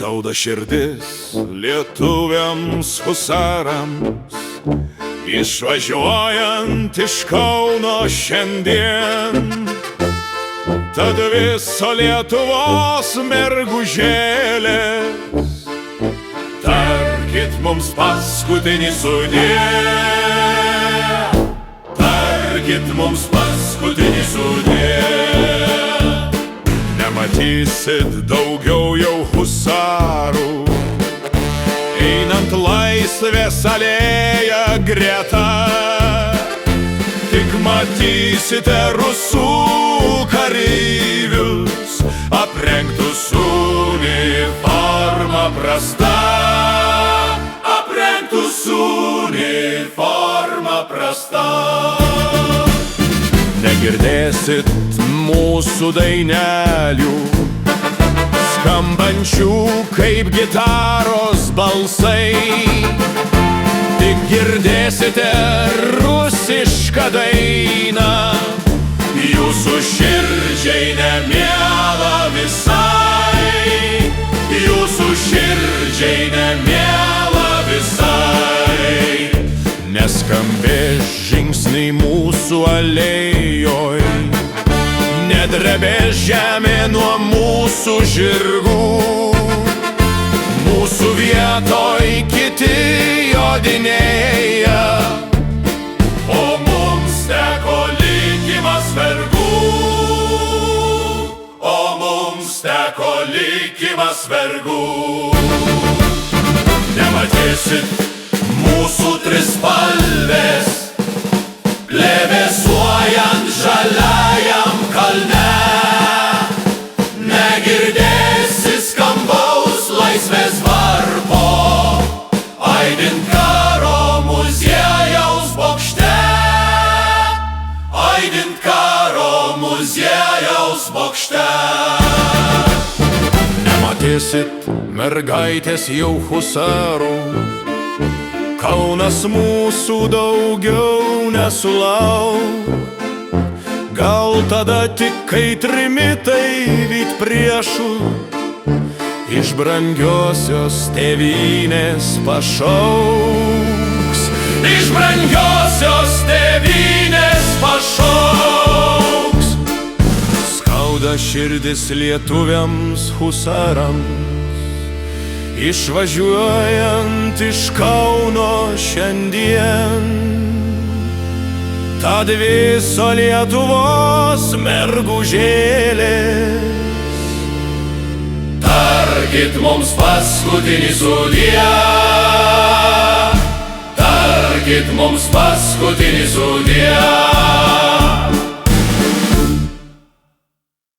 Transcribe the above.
skauda širdis lietuviams husarams, išvažiuojant iš Kauno šiandien. Tad viso Lietuvos mergužėlės, tarkit mums paskutinį sudie. Tarkit mums paskutinį sudie. Nematysit daugiau jau husarų, einant Laisvės alėją greta. Tik matysite rusų kareivius, aprengtus uniforma prasta. Aprengtus uniforma prasta. Negirdėsit mūsų dainelių, skambančių kaip gitaros balsai. Tik girdėsite rusišką dainą, jūsų širdžiai nemiela visai. Jūsų širdžiai nemiela visai. Neskambės žingsniai mūsų alėjoj, nedrebės žemė nuo mūsų žirgų. Mūsų vietoj kiti jodinėja, o mums teko likimas vergų. O mums teko likimas vergų. Nematysit mūsų trispalvės, plevėsuojant žaliajam kalne. Negirdėsi skambaus Laisvės varpo, aidint karo muziejaus bokšte. Aidint karo muziejaus bokšte. Nematysit mergaitės jau husarų, Kaunas mūsų daugiau nesulauk. Gal tada tik kai trimitai vyt priešų, iš brangiosios tėvynės pašauks. Iš brangiosios tėvynės pašauks. Skauda širdis lietuviams husarams, išvažiuojant iš Kauno šiandien. Tad viso Lietuvos mergužėlės, tarkit mums paskutinį sudie. Tarkit mums paskutinį sudie.